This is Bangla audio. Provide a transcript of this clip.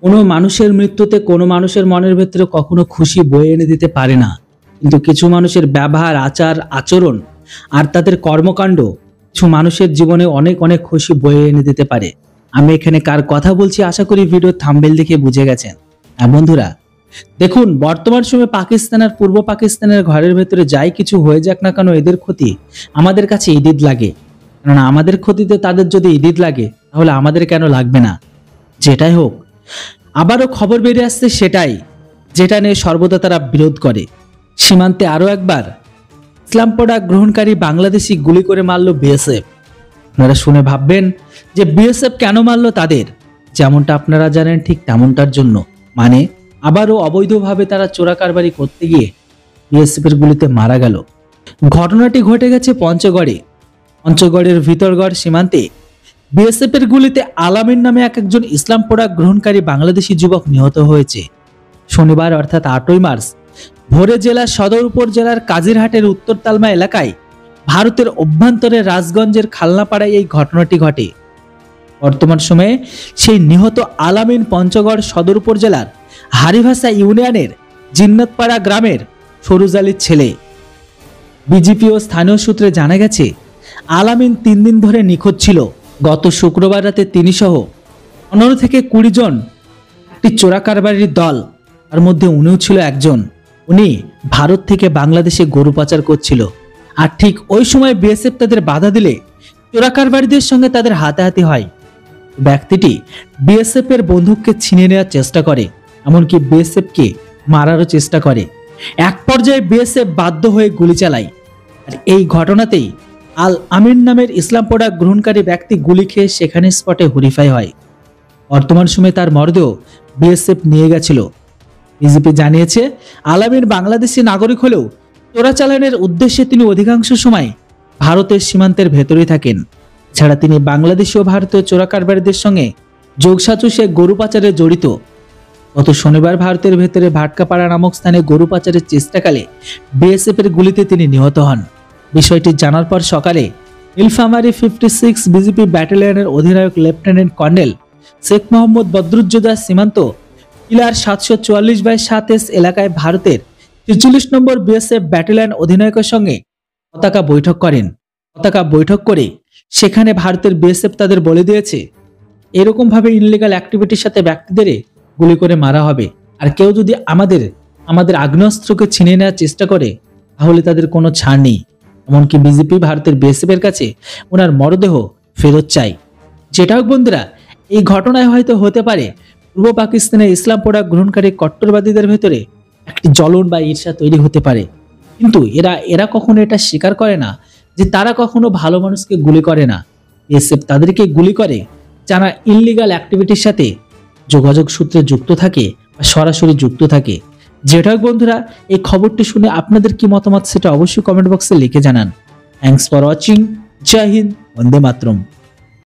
কোনো মানুষের মৃত্যুতে কোনো মানুষের মনের ভেতরে কখনো খুশি বয়ে এনে দিতে পারে না, কিন্তু কিছু মানুষের ব্যবহার, আচার, আচরণ আর তাদের কর্মকাণ্ড কিছু মানুষের জীবনে অনেক অনেক খুশি বয়ে এনে দিতে পারে। আমি এখানে কার কথা বলছি আশা করি ভিডিও থাম্বনেল দেখে বুঝে গেছেন। হ্যাঁ বন্ধুরা, দেখুন বর্তমান সময়ে পাকিস্তান আর পূর্ব পাকিস্তানের ঘরের ভেতরে যাই কিছু হয়ে যাক না কেন, এদের ক্ষতি আমাদের কাছে ঈদ লাগে। কারণ আমাদের ক্ষতিতে তাদের যদি ঈদ লাগে তাহলে আমাদের কেন লাগবে না? যেটাই হোক, আবারও খবর বেরিয়ে আসছে সেটাই, যেটা নিয়ে সর্বদা তারা বিরোধ করে। সীমান্তে আরও একবার ইসলাম প্রোডাক্ট গ্রহণকারী বাংলাদেশি গুলি করে মারল বিএসএফ। আপনারা শুনে ভাববেন যে বিএসএফ কেন মারল তাদের? যেমনটা আপনারা জানেন ঠিক তেমনটার জন্য, মানে আবারও অবৈধভাবে তারা চোরা কারবারি করতে গিয়ে বিএসএফ এর গুলিতে মারা গেল। ঘটনাটি ঘটে গেছে পঞ্চগড়ের ভিতরগড় সীমান্তে বিএসএফ এর গুলিতে আলামিন নামে একজন ইসলাম প্রোডাক্ট গ্রহণকারী বাংলাদেশি যুবক নিহত হয়েছে। শনিবার অর্থাৎ 8ই মার্চ ভোরে জেলার সদর উপজেলার কাজিরহাটের উত্তর তালমা এলাকায় ভারতের অভ্যন্তরে রাজগঞ্জের খালনাপাড়ায় এই ঘটনাটি ঘটে। বর্তমান সময়ে সেই নিহত আলামিন পঞ্চগড় সদর উপজেলার হারিভাষা ইউনিয়নের জিন্নাতপাড়া গ্রামের সরুজ আলীর ছেলে। বিজিপি ও স্থানীয় সূত্রে জানা গেছে আলামিন 3 দিন ধরে নিখোঁজ ছিল। গত শুক্রবার রাতে তিনি সহ 15 থেকে 20 জন একটি চোরা কারবারির দল, তার মধ্যে উনিও ছিল একজন। উনি ভারত থেকে বাংলাদেশে গরু পাচার করছিল, আর ঠিক ওই সময় বিএসএফ তাদের বাধা দিলে চোরা কারবারিদের সঙ্গে তাদের হাতাহাতি হয়। ব্যক্তিটি বিএসএফ এর বন্দুককে ছিনিয়ে নেওয়ার চেষ্টা করে, এমনকি বিএসএফ কে মারারও চেষ্টা করে। এক পর্যায়ে বিএসএফ বাধ্য হয়ে গুলি চালায়, আর এই ঘটনাতেই আল আমিন নামের ইসলাম প্রোডাক্ট গ্রহণকারী ব্যক্তি গুলি খেয়ে সেখানে স্পটে হুরিফাই হয়। বর্তমান সময়ে তার মরদেহ বিএসএফ নিয়ে গেছিল। বিজেপি জানিয়েছে আলামিন বাংলাদেশি নাগরিক হলেও চোরাচালানের উদ্দেশ্যে তিনি অধিকাংশ সময় ভারতের সীমান্তের ভেতরেই থাকেন। ছাড়া তিনি বাংলাদেশি ও ভারতীয় চোরা কারবারিদের সঙ্গে যোগসাজশে গরু পাচারে জড়িত। গত শনিবার ভারতের ভেতরে ভাটকাপাড়া নামক স্থানে গরু পাচারের চেষ্টাকালে বিএসএফ এর গুলিতে তিনি নিহত হন। বিষয়টি জানার পর সকালে নীলফামারী 56 বিজিপি ব্যাটালিয়নের অধিনায়ক লেফটেন্যান্ট কর্নেল শেখ মোহাম্মদ বদরুজ্জোদা সীমান্ত পিলার 744/7S এলাকায় ভারতের 43 নম্বর বিএসএফ ব্যাটালিয়ন অধিনায়কের সঙ্গে পতাকা বৈঠক করে সেখানে ভারতের বিএসএফ তাদের বলে দিয়েছে এরকম ভাবে ইনলিগাল অ্যাক্টিভিটির সাথে ব্যক্তিদের গুলি করে মারা হবে, আর কেউ যদি আমাদের আগ্নেয়াস্ত্রকে ছিনিয়ে নেওয়ার চেষ্টা করে তাহলে তাদের কোনো ছাড় নেই। এমনকি বিজেপি ভারতের বিএসএফ এর কাছে ওনার মরদেহ ফেরত চাই। যেটা হোক বন্ধুরা, এই ঘটনায় হয়তো হতে পারে পূর্ব পাকিস্তানের ইসলাম প্রোডাক্ট গ্রহণকারী কট্টরবাদীদের ভেতরে একটি জ্বলন বা ঈর্ষা তৈরি হতে পারে, কিন্তু এরা কখনো এটা স্বীকার করে না যে তারা কখনো ভালো মানুষকে গুলি করে না। বিএসএফ তাদেরকে গুলি করে যারা ইনলিগাল অ্যাক্টিভিটির সাথে যোগাযোগ সূত্রে যুক্ত থাকে বা সরাসরি যুক্ত থাকে। যেটা হোক বন্ধুরা, এই খবরটি শুনে আপনাদের কি মতামত সেটা অবশ্যই কমেন্ট বক্সে লিখে জানান। Thanks for watching. জয় হিন্দ, বন্দে মাতরম।